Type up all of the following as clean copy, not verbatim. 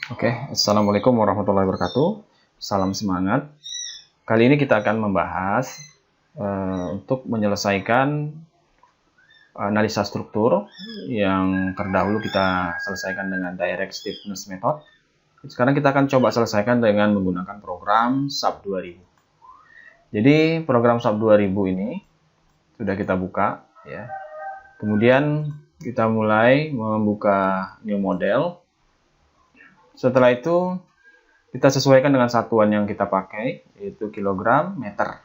Oke, Assalamualaikum warahmatullahi wabarakatuh. Salam semangat. Kali ini kita akan membahas untuk menyelesaikan analisa struktur yang terdahulu kita selesaikan dengan direct stiffness method. Sekarang kita akan coba selesaikan dengan menggunakan program SAP 2000. Jadi program SAP 2000 ini sudah kita buka ya. Kemudian kita mulai membuka new model. Setelah itu kita sesuaikan dengan satuan yang kita pakai, yaitu kilogram meter.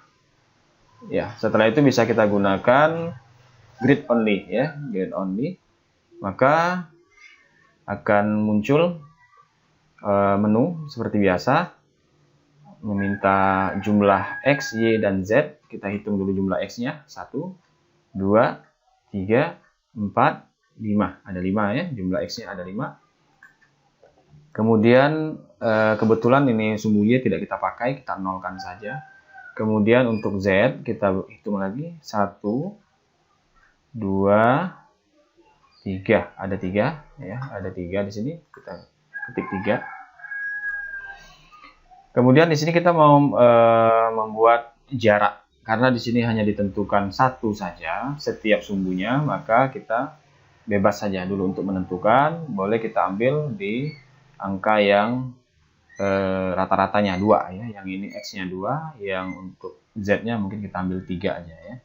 Ya, setelah itu bisa kita gunakan grid only ya, grid only. Maka akan muncul menu seperti biasa, meminta jumlah X, Y, dan Z. Kita hitung dulu jumlah X-nya, 1, 2, 3, 4, 5. Ada 5 ya, jumlah X-nya ada 5. Kemudian kebetulan ini sumbu Y tidak kita pakai, kita nolkan saja. Kemudian untuk Z kita hitung lagi, 1, 2, 3. Ada 3 ya, ada 3 di sini, kita ketik 3. Kemudian di sini kita mau membuat jarak, karena di sini hanya ditentukan satu saja setiap sumbunya, maka kita bebas saja dulu untuk menentukan. Boleh kita ambil di angka yang rata-ratanya 2 ya, yang ini X-nya 2, yang untuk Z-nya mungkin kita ambil 3 aja ya.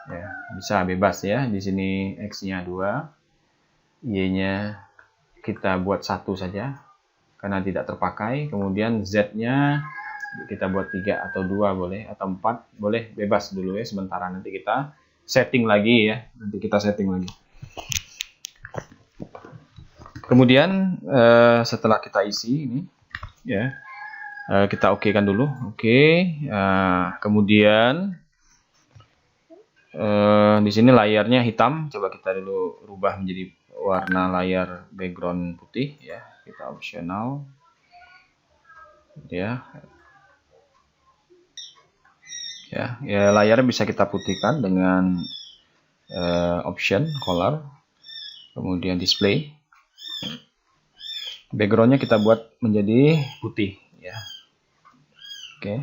Ya, bisa bebas ya. Di sini X-nya 2, Y-nya kita buat 1 saja karena tidak terpakai. Kemudian Z-nya kita buat 3 atau 2 boleh, atau 4 boleh, bebas dulu ya sementara. Nanti kita setting lagi ya. Kemudian setelah kita isi ini ya, kita oke-kan dulu. Oke. Kemudian di sini layarnya hitam. Coba kita dulu rubah menjadi warna layar background putih ya. Kita optional ya. Ya, layarnya bisa kita putihkan dengan option color. Kemudian display. Backgroundnya kita buat menjadi putih ya. Oke.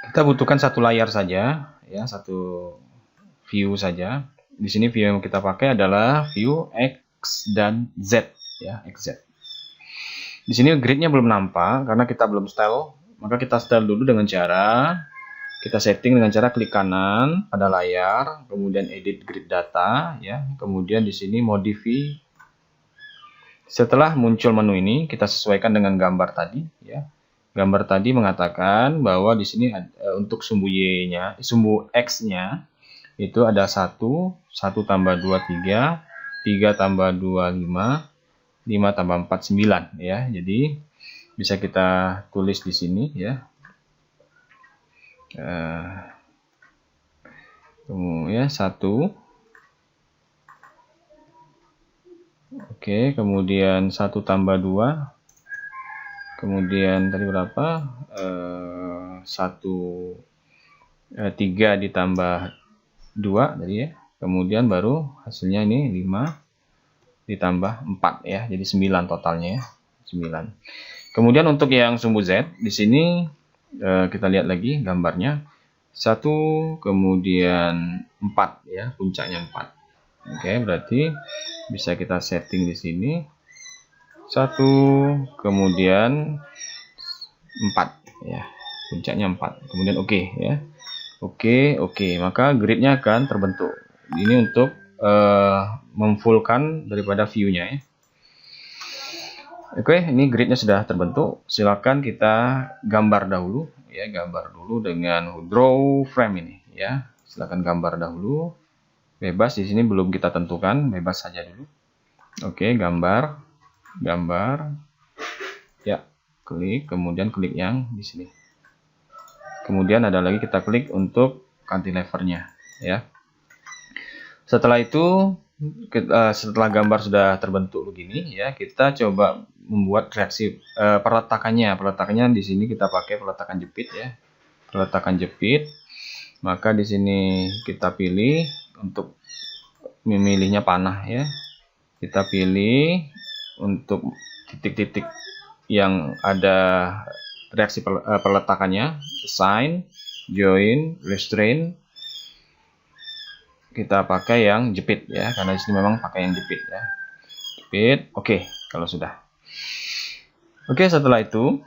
Kita butuhkan satu layar saja ya, satu view saja. Di sini view yang kita pakai adalah view X dan Z ya, XZ. Di sini gridnya belum nampak karena kita belum style, maka kita style dulu dengan cara kita setting dengan cara klik kanan pada layar, kemudian edit grid data ya, kemudian di sini modify. Setelah muncul menu ini, kita sesuaikan dengan gambar tadi ya. Gambar tadi mengatakan bahwa di sini untuk sumbu Y-nya, sumbu X-nya itu ada 1, 1 tambah 2, 3, 3 tambah 2, 5, 5 tambah 4, 9 ya. Jadi bisa kita tulis di sini ya. Kemudian 1. Oke, kemudian 1 tambah 2. Kemudian tadi berapa? 3 ditambah 2 tadi ya. Kemudian baru hasilnya ini 5 ditambah 4 ya. Jadi 9 totalnya ya. 9. Kemudian untuk yang sumbu Z di sini kita lihat lagi gambarnya. 1 kemudian 4 ya, puncaknya 4. Oke, berarti bisa kita setting di sini 1 kemudian 4 ya, puncaknya 4, kemudian oke ya. Oke, maka gridnya akan terbentuk. Ini untuk memfullkan daripada view-nya ya. Oke, ini gridnya sudah terbentuk. Silakan kita gambar dahulu ya, gambar dulu dengan draw frame ini ya. Silakan gambar dahulu. Bebas, di sini belum kita tentukan, bebas saja dulu. Oke, gambar ya, klik, kemudian klik yang di sini. Kemudian ada lagi kita klik untuk cantilevernya ya. Setelah itu setelah gambar sudah terbentuk begini ya, kita coba membuat reaksi peletakannya di sini kita pakai peletakan jepit ya. Peletakan jepit. Maka di sini kita pilih untuk memilihnya panah ya. Kita pilih untuk titik-titik yang ada reaksi peletakannya, assign, join, restrain. Kita pakai yang jepit ya, karena di sini memang pakai yang jepit ya. Jepit, oke, kalau sudah. Oke, setelah itu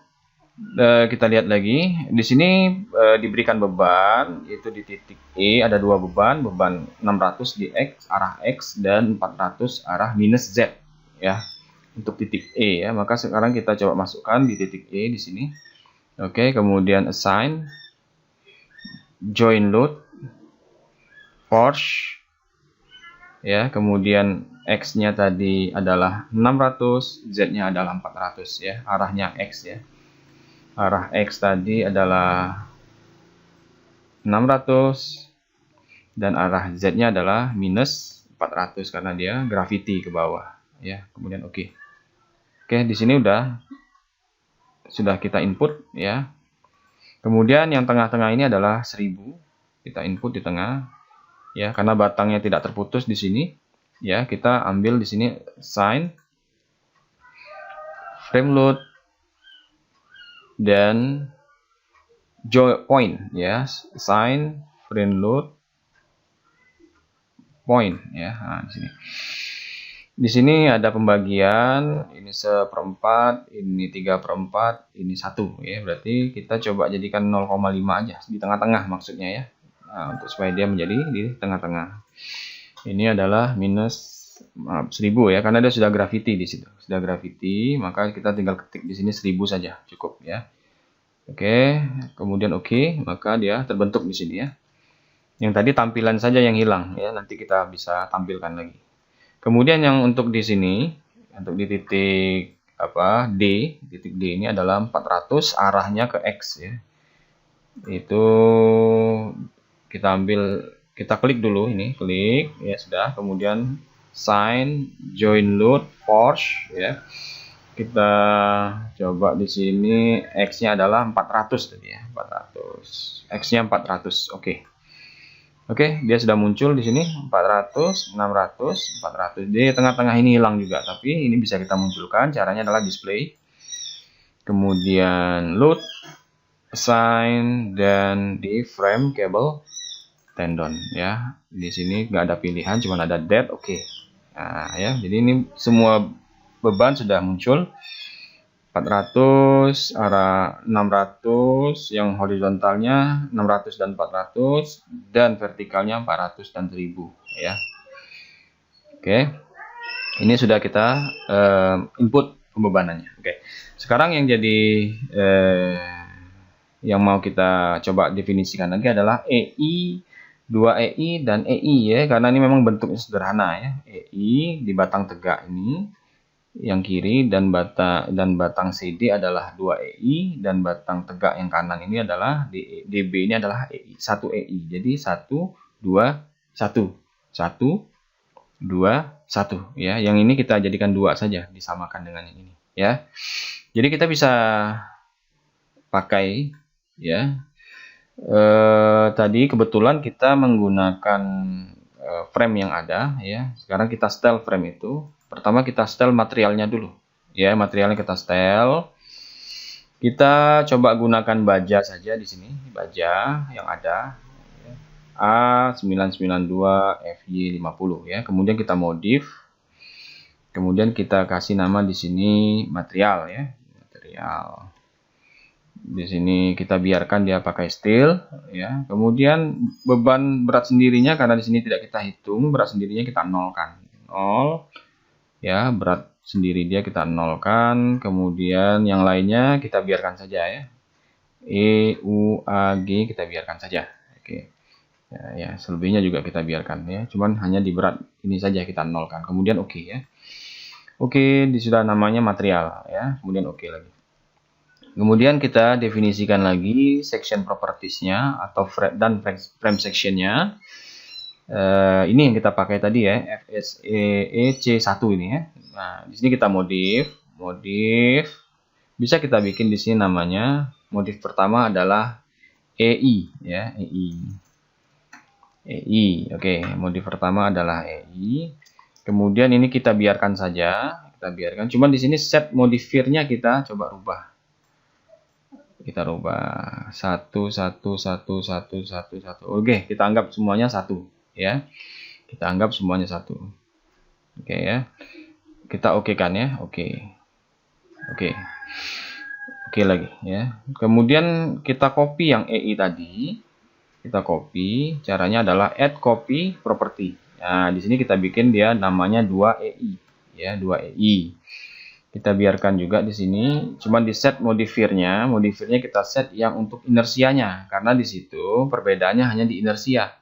kita lihat lagi di sini diberikan beban, yaitu di titik E ada dua beban 600 di X arah X dan 400 arah minus Z ya untuk titik E ya. Maka sekarang kita coba masukkan di titik E di sini. Oke, kemudian assign, join load, force ya, kemudian X-nya tadi adalah 600, Z-nya adalah 400 ya, arahnya X ya. Arah X tadi adalah 600 dan arah Z-nya adalah minus 400 karena dia gravity ke bawah ya. Kemudian oke. Oke, di sini sudah kita input ya. Kemudian yang tengah-tengah ini adalah 1000. Kita input di tengah ya, karena batangnya tidak terputus di sini ya. Kita ambil di sini sign, frame load, dan point ya, sign, frame load, point ya. Nah, di sini ada pembagian, ini 1/4, ini 3/4, ini 1 ya. Berarti kita coba jadikan 0,5 aja di tengah-tengah maksudnya ya. Nah, untuk supaya dia menjadi di tengah-tengah. Ini adalah minus 1000 ya, karena dia sudah gravity di situ. Sudah gravity, maka kita tinggal ketik di sini 1000 saja cukup ya. Oke, kemudian oke, maka dia terbentuk di sini ya. Yang tadi tampilan saja yang hilang ya, nanti kita bisa tampilkan lagi. Kemudian yang untuk di sini, untuk di titik D, titik D ini adalah 400, arahnya ke X ya. Itu kita ambil, kita klik dulu ini, klik ya sudah, kemudian sign, join load, force ya. Kita coba di sini X-nya adalah 400 tadi ya, 400. X-nya 400. Oke. Oke, dia sudah muncul di sini 400, 600, 400. Di tengah-tengah ini hilang juga, tapi ini bisa kita munculkan. Caranya adalah display. Kemudian load, assign, dan di frame cable tendon ya. Di sini nggak ada pilihan, cuma ada dead. Oke. Nah, ya. Jadi ini semua beban sudah muncul. 400 arah 600, yang horizontalnya 600 dan 400, dan vertikalnya 400 dan 1000 ya. Oke. Ini sudah kita input pembebanannya. Oke. Sekarang yang jadi yang mau kita coba definisikan lagi adalah EI, 2EI dan EI ya, karena ini memang bentuknya sederhana ya. EI di batang tegak ini yang kiri, dan batang CD adalah 2EI, dan batang tegak yang kanan ini adalah DB ini adalah EI, 1 EI. Jadi 1 2 1 1 2 1 ya. Yang ini kita jadikan 2 saja, disamakan dengan yang ini ya. Jadi kita bisa pakai ya. Tadi kebetulan kita menggunakan frame yang ada ya. Sekarang kita style frame itu. Pertama kita style materialnya dulu ya. Materialnya kita style. Kita coba gunakan baja saja di sini, baja yang ada ya. A992 FY50 ya. Kemudian kita modif. Kemudian kita kasih nama di sini material ya. Material. Di sini kita biarkan dia pakai steel ya. Kemudian beban berat sendirinya, karena di sini tidak kita hitung, berat sendirinya kita nolkan. 0 ya, berat sendiri dia kita nolkan. Kemudian yang lainnya kita biarkan saja ya. E, U, A, G kita biarkan saja. Oke. Ya, selebihnya juga kita biarkan ya. Cuman hanya di berat ini saja kita nolkan. Kemudian oke ya. Oke, sudah namanya material ya. Kemudian oke lagi. Kemudian kita definisikan lagi section propertiesnya atau frame sectionnya. Ini yang kita pakai tadi ya, FSEC1 ini ya. Nah, di sini kita modif. Bisa kita bikin di sini namanya. Modif pertama adalah EI ya, EI. Oke, modif pertama adalah EI. Kemudian ini kita biarkan saja. kita biarkan. Cuman di sini set modifier-nya kita coba rubah. Kita rubah 1 1 1 1 1 1. Oke, kita anggap semuanya 1 ya. Kita anggap semuanya 1. Oke ya. Kita okekan ya. Oke. Oke. Oke lagi ya. Kemudian kita copy yang EI tadi. Kita copy. Caranya adalah add copy property. Nah, di sini kita bikin dia namanya 2EI ya, 2EI. Kita biarkan juga di sini, cuman di set modifiernya kita set yang untuk inersianya, karena di situ perbedaannya hanya di inersia,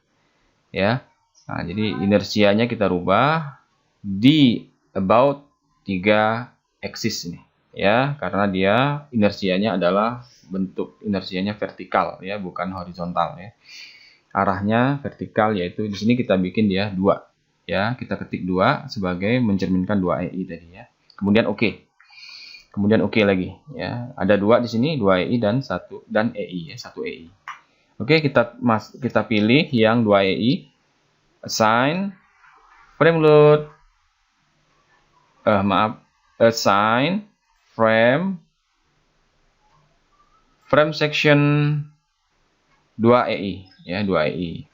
ya. Nah, jadi inersianya kita rubah di about 3 axis ini, ya, karena dia inersianya adalah bentuk inersianya vertikal, ya, bukan horizontal, ya. Arahnya vertikal, yaitu di sini kita bikin dia 2, ya, kita ketik 2 sebagai mencerminkan 2EI tadi, ya. Kemudian oke. Kemudian oke lagi ya. Ada 2 di sini, 2EI dan 1 dan EI ya, 1EI. Oke, kita pilih yang 2EI. Assign frame load. Assign frame section 2EI ya, 2EI.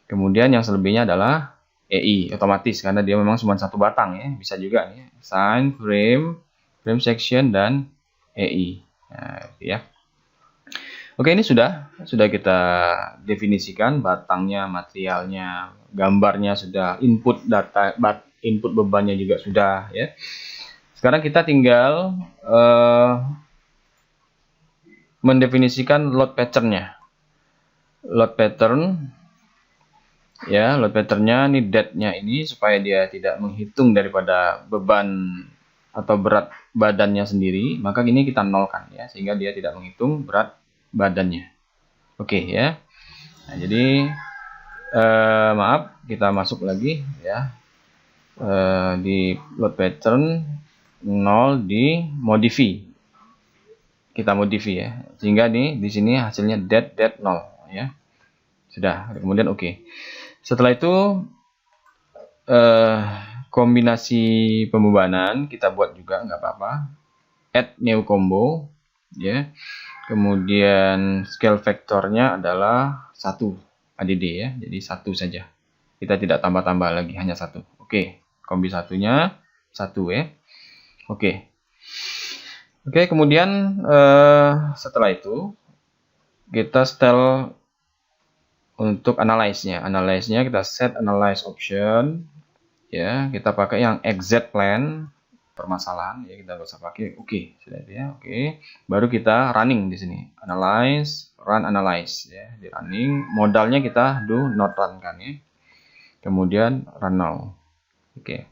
Kemudian yang selebihnya adalah EI otomatis karena dia memang cuma satu batang ya. Bisa juga nih. Assign frame section dan EI. Nah, ya. Oke, ini sudah kita definisikan batangnya, materialnya, gambarnya sudah, input data, input bebannya juga sudah ya. Sekarang kita tinggal mendefinisikan load patternnya. Load pattern ya, load patternnya ini date-nya ini supaya dia tidak menghitung daripada beban atau berat badannya sendiri, maka ini kita nolkan ya, sehingga dia tidak menghitung berat badannya. Oke ya. Nah, jadi maaf, kita masuk lagi ya di load pattern 0 di modify. Kita modify ya, sehingga di sini hasilnya date 0 ya. Sudah, kemudian oke. Setelah itu kombinasi pembebanan kita buat juga nggak apa-apa. Add new combo ya. Kemudian scale vektornya adalah 1 ADD ya. Jadi 1 saja. Kita tidak tambah-tambah lagi, hanya 1. Oke, kombi satunya 1 ya. Oke. Oke, kemudian setelah itu kita setel untuk analyze-nya. Analyze-nya kita set analyze option. Ya, kita pakai yang exact plan permasalahan ya, kita nggak usah pakai oke, sudah ya, oke. Baru kita running di sini. Analyze, run analyze ya, di running. Modalnya kita do not run kan ya. Kemudian run now. Oke.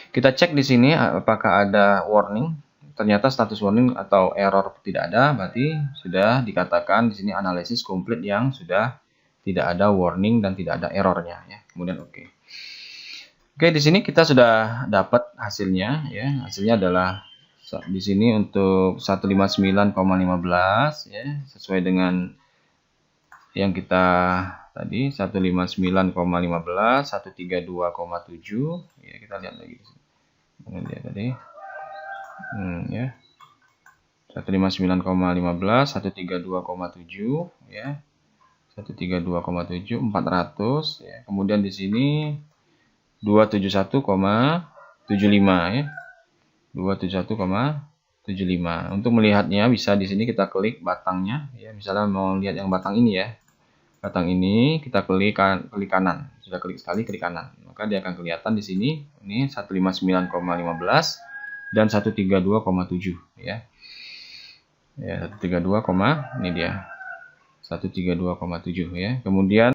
Kita cek di sini apakah ada warning. Ternyata status warning atau error tidak ada, berarti sudah dikatakan di sini analisis komplit yang sudah tidak ada warning dan tidak ada errornya ya. Kemudian oke. Oke, di sini kita sudah dapat hasilnya ya. Hasilnya adalah di sini untuk 159,15 ya, sesuai dengan yang kita tadi 159,15, 132,7 ya, kita lihat lagi di sini. Lihat tadi. Ya. 159,15, 132,7 ya. 132,7, 400 ya. Kemudian di sini 271,75 ya. 271,75. Untuk melihatnya bisa di sini kita klik batangnya ya. Misalnya mau lihat yang batang ini ya. Batang ini kita klik kanan. Sudah klik sekali, klik kanan. Maka dia akan kelihatan di sini. Ini 159,15 dan 132,7 ya. Ya, 132, ini dia. 132,7 ya. Kemudian